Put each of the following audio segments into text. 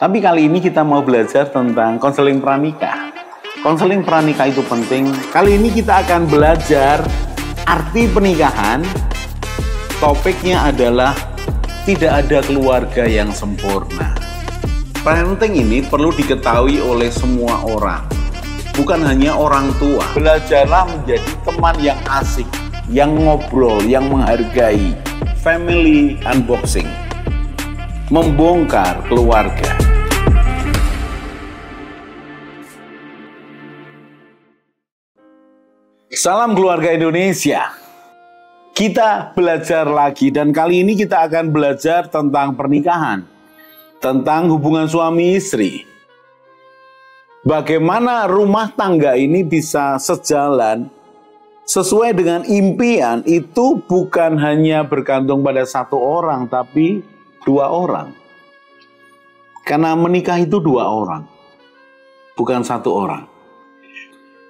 Tapi kali ini kita mau belajar tentang konseling pranikah. Konseling pranikah itu penting. Kali ini kita akan belajar arti pernikahan. Topiknya adalah tidak ada keluarga yang sempurna. Parenting ini perlu diketahui oleh semua orang, bukan hanya orang tua. Belajarlah menjadi teman yang asik, yang ngobrol, yang menghargai. Family unboxing, membongkar keluarga. Salam keluarga Indonesia. Kita belajar lagi dan kali ini kita akan belajar tentang pernikahan, tentang hubungan suami istri. Bagaimana rumah tangga ini bisa sejalan sesuai dengan impian itu bukan hanya bergantung pada satu orang tapi dua orang. Karena menikah itu dua orang, bukan satu orang.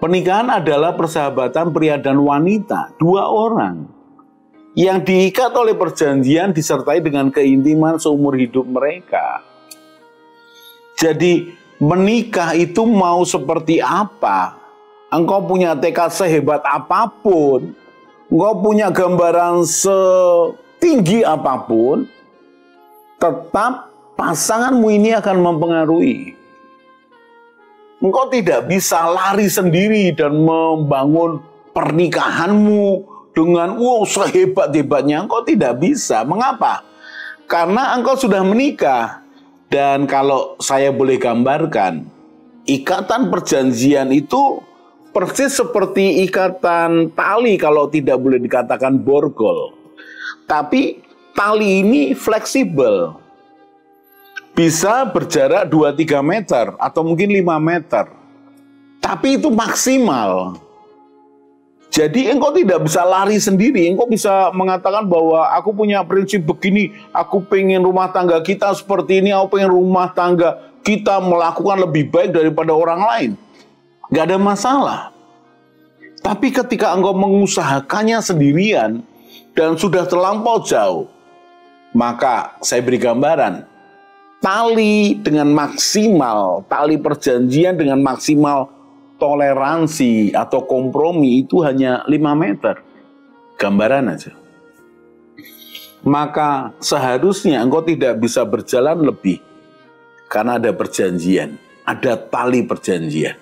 Pernikahan adalah persahabatan pria dan wanita, dua orang yang diikat oleh perjanjian disertai dengan keintiman seumur hidup mereka. Jadi menikah itu mau seperti apa, engkau punya tekad sehebat apapun, engkau punya gambaran setinggi apapun, tetap pasanganmu ini akan mempengaruhi. Engkau tidak bisa lari sendiri dan membangun pernikahanmu dengan sehebat-hebatnya. Engkau tidak bisa. Mengapa? Karena engkau sudah menikah. Dan kalau saya boleh gambarkan, ikatan perjanjian itu persis seperti ikatan tali kalau tidak boleh dikatakan borgol. Tapi tali ini fleksibel. Bisa berjarak 2-3 meter atau mungkin 5 meter. Tapi itu maksimal. Jadi engkau tidak bisa lari sendiri. Engkau bisa mengatakan bahwa aku punya prinsip begini. Aku pengen rumah tangga kita seperti ini. Aku pengen rumah tangga kita melakukan lebih baik daripada orang lain. Gak ada masalah. Tapi ketika engkau mengusahakannya sendirian dan sudah terlampau jauh, maka saya beri gambaran. Tali dengan maksimal, tali perjanjian dengan maksimal toleransi atau kompromi itu hanya 5 meter. Gambaran aja. Maka seharusnya engkau tidak bisa berjalan lebih. Karena ada perjanjian, ada tali perjanjian.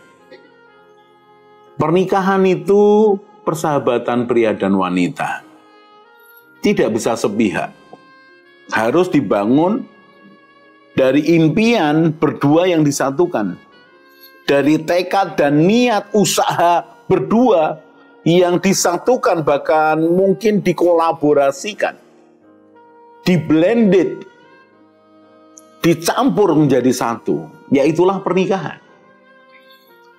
Pernikahan itu persahabatan pria dan wanita. Tidak bisa sepihak. Harus dibangun dari impian berdua yang disatukan. Dari tekad dan niat usaha berdua yang disatukan, bahkan mungkin dikolaborasikan. Diblended. Dicampur menjadi satu. Yaitulah pernikahan.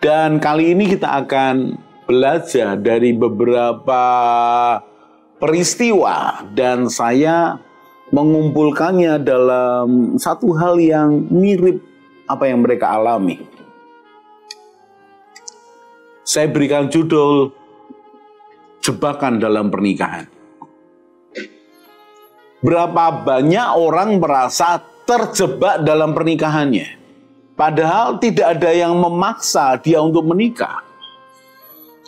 Dan kali ini kita akan belajar dari beberapa peristiwa. Dan saya mengumpulkannya dalam satu hal yang mirip apa yang mereka alami. Saya berikan judul Jebakan dalam Pernikahan. Berapa banyak orang merasa terjebak dalam pernikahannya, padahal tidak ada yang memaksa dia untuk menikah.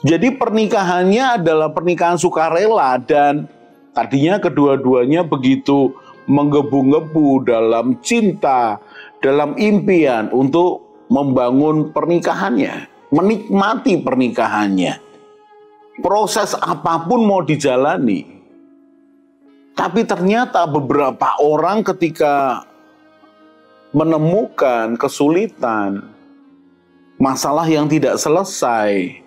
Jadi pernikahannya adalah pernikahan sukarela dan tadinya kedua-duanya begitu menggebu-gebu dalam cinta, dalam impian untuk membangun pernikahannya, menikmati pernikahannya. Proses apapun mau dijalani. Tapi ternyata beberapa orang ketika menemukan kesulitan, masalah yang tidak selesai,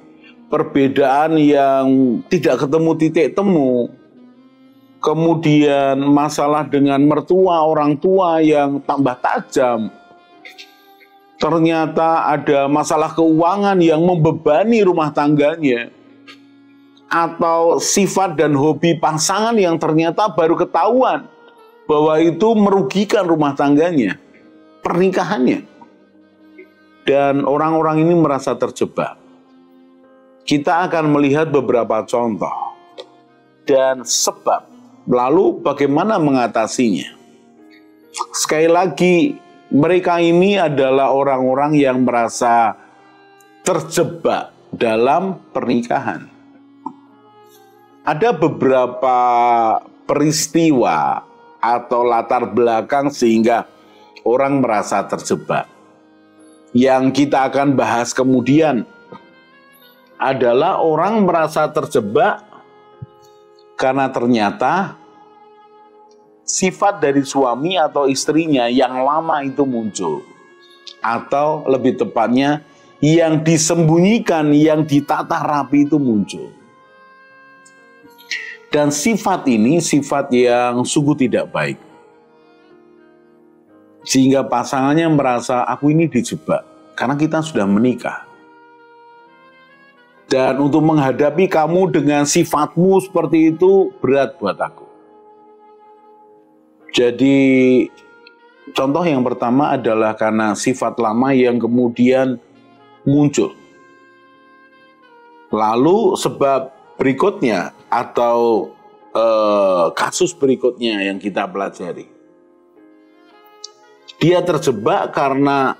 perbedaan yang tidak ketemu titik temu, kemudian masalah dengan mertua, orang tua yang tambah tajam. Ternyata ada masalah keuangan yang membebani rumah tangganya. Atau sifat dan hobi pasangan yang ternyata baru ketahuan bahwa itu merugikan rumah tangganya, pernikahannya. Dan orang-orang ini merasa terjebak. Kita akan melihat beberapa contoh dan sebab. Lalu bagaimana mengatasinya? Sekali lagi, Mereka ini adalah orang-orang yang merasa terjebak dalam pernikahan. Ada beberapa peristiwa atau latar belakang sehingga orang merasa terjebak. Yang kita akan bahas kemudian adalah orang merasa terjebak karena ternyata sifat dari suami atau istrinya yang lama itu muncul. Atau lebih tepatnya yang disembunyikan, yang ditata rapi itu muncul. Dan sifat ini sifat yang sungguh tidak baik. Sehingga pasangannya merasa aku ini dijebak karena kita sudah menikah. Dan untuk menghadapi kamu dengan sifatmu seperti itu berat buat aku. Jadi contoh yang pertama adalah karena sifat lama yang kemudian muncul. Lalu sebab berikutnya atau kasus berikutnya yang kita pelajari. Dia terjebak karena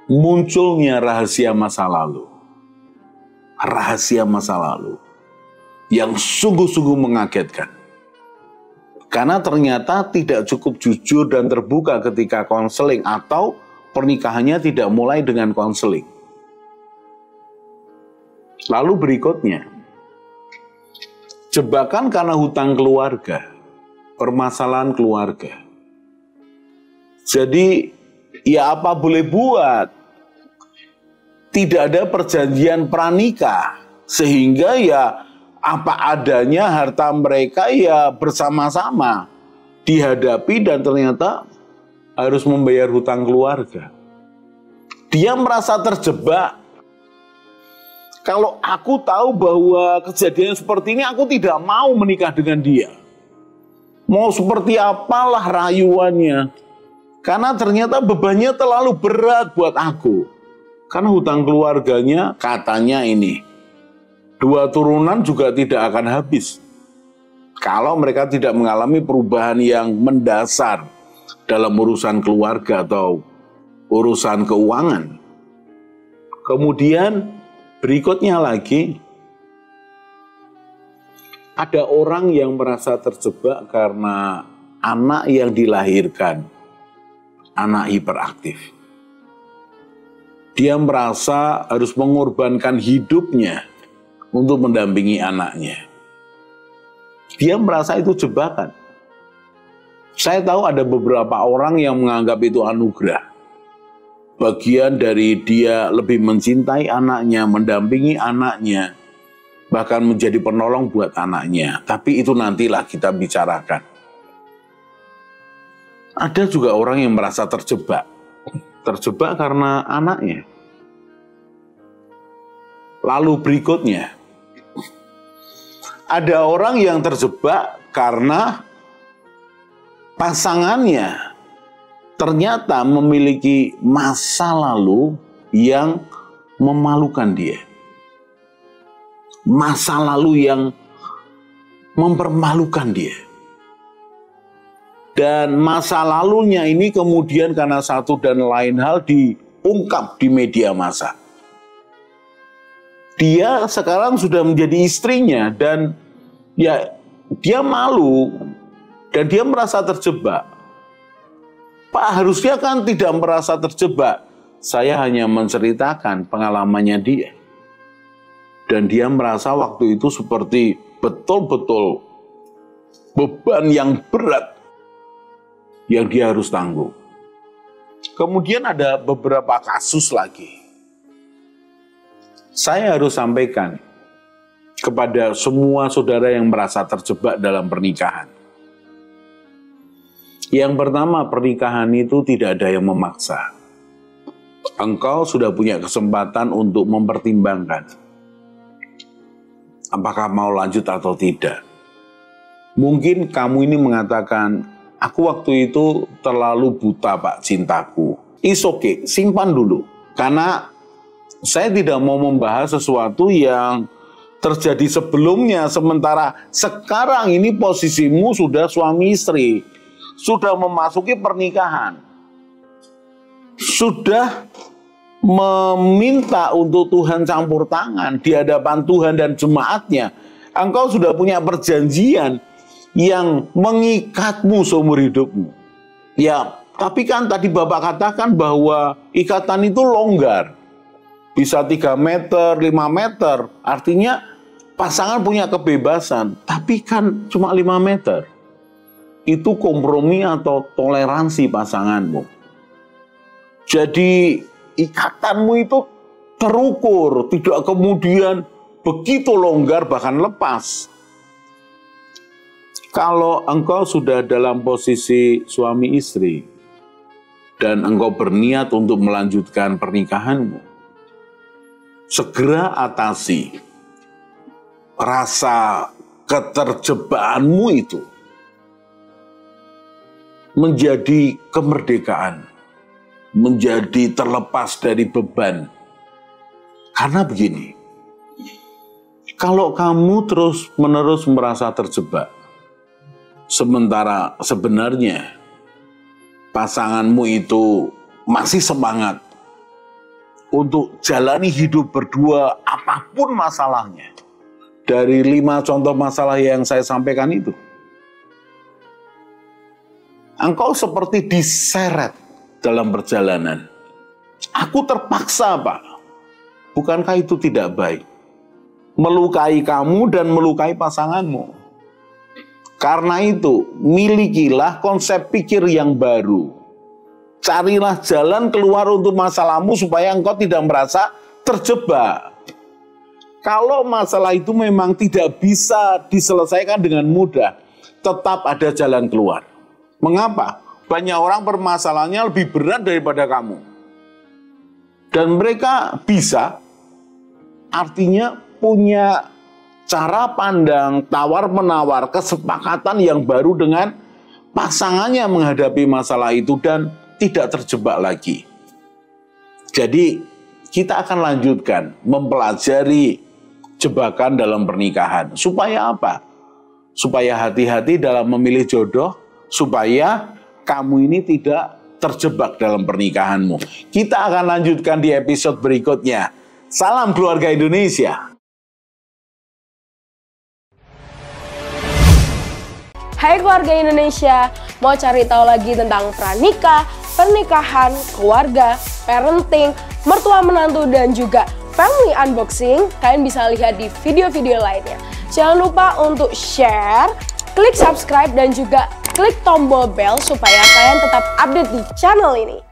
munculnya rahasia masa lalu. Rahasia masa lalu yang sungguh-sungguh mengagetkan. Karena ternyata tidak cukup jujur dan terbuka ketika konseling atau pernikahannya tidak mulai dengan konseling. Lalu berikutnya, jebakan karena hutang keluarga, permasalahan keluarga. Jadi ya apa boleh buat, tidak ada perjanjian pranikah sehingga ya apa adanya harta mereka ya bersama-sama dihadapi dan ternyata harus membayar hutang keluarga. Dia merasa terjebak. Kalau aku tahu bahwa kejadian seperti ini, aku tidak mau menikah dengan dia. Mau seperti apalah rayuannya. Karena ternyata bebannya terlalu berat buat aku. Karena hutang keluarganya katanya ini 2 turunan juga tidak akan habis kalau mereka tidak mengalami perubahan yang mendasar dalam urusan keluarga atau urusan keuangan. Kemudian berikutnya lagi, ada orang yang merasa terjebak karena anak yang dilahirkan, anak hiperaktif. Dia merasa harus mengorbankan hidupnya untuk mendampingi anaknya. Dia merasa itu jebakan. Saya tahu ada beberapa orang yang menganggap itu anugerah. Bagian dari dia lebih mencintai anaknya, mendampingi anaknya, bahkan menjadi penolong buat anaknya. Tapi itu nantilah kita bicarakan. Ada juga orang yang merasa terjebak. Terjebak karena anaknya. Lalu berikutnya, ada orang yang terjebak karena pasangannya ternyata memiliki masa lalu yang memalukan dia. Masa lalu yang mempermalukan dia. Dan masa lalunya ini kemudian karena satu dan lain hal diungkap di media massa. Dia sekarang sudah menjadi istrinya dan ya dia malu dan dia merasa terjebak. Pak, harusnya kan tidak merasa terjebak. Saya hanya menceritakan pengalamannya dia. Dan dia merasa waktu itu seperti betul-betul beban yang berat yang dia harus tanggung. Kemudian ada beberapa kasus lagi. Saya harus sampaikan kepada semua saudara yang merasa terjebak dalam pernikahan. Yang pertama, pernikahan itu tidak ada yang memaksa. Engkau sudah punya kesempatan untuk mempertimbangkan apakah mau lanjut atau tidak. Mungkin kamu ini mengatakan, aku waktu itu terlalu buta Pak cintaku. It's okay, simpan dulu. Karena saya tidak mau membahas sesuatu yang terjadi sebelumnya, sementara sekarang ini posisimu sudah suami istri, sudah memasuki pernikahan. sudah meminta untuk Tuhan campur tangan di hadapan Tuhan dan jemaatnya, engkau sudah punya perjanjian yang mengikatmu seumur hidupmu. Ya, tapi kan tadi Bapak katakan bahwa ikatan itu longgar. Bisa 3 meter, 5 meter. Artinya pasangan punya kebebasan. Tapi kan cuma 5 meter. Itu kompromi atau toleransi pasanganmu. Jadi ikatanmu itu terukur. Tidak kemudian begitu longgar bahkan lepas. Kalau engkau sudah dalam posisi suami istri dan engkau berniat untuk melanjutkan pernikahanmu, segera atasi rasa keterjebakanmu itu menjadi kemerdekaan, menjadi terlepas dari beban. Karena begini, kalau kamu terus-menerus merasa terjebak, sementara sebenarnya pasanganmu itu masih semangat untuk jalani hidup berdua apapun masalahnya. Dari 5 contoh masalah yang saya sampaikan itu, engkau seperti diseret dalam perjalanan. Aku terpaksa, Pak. Bukankah itu tidak baik? Melukai kamu dan melukai pasanganmu. Karena itu, milikilah konsep pikir yang baru. Carilah jalan keluar untuk masalahmu supaya engkau tidak merasa terjebak. Kalau masalah itu memang tidak bisa diselesaikan dengan mudah, tetap ada jalan keluar. Mengapa? Banyak orang permasalahannya lebih berat daripada kamu. Dan mereka bisa, artinya punya cara pandang, tawar-menawar, kesepakatan yang baru dengan pasangannya menghadapi masalah itu dan tidak terjebak lagi. Jadi kita akan lanjutkan mempelajari jebakan dalam pernikahan. Supaya apa? Supaya hati-hati dalam memilih jodoh, supaya kamu ini tidak terjebak dalam pernikahanmu. Kita akan lanjutkan di episode berikutnya. Salam keluarga Indonesia. Hai keluarga Indonesia, mau cari tahu lagi tentang pranikah, pernikahan, keluarga, parenting, mertua menantu, dan juga family unboxing? Kalian bisa lihat di video-video lainnya. Jangan lupa untuk share, klik subscribe, dan juga klik tombol bell supaya kalian tetap update di channel ini.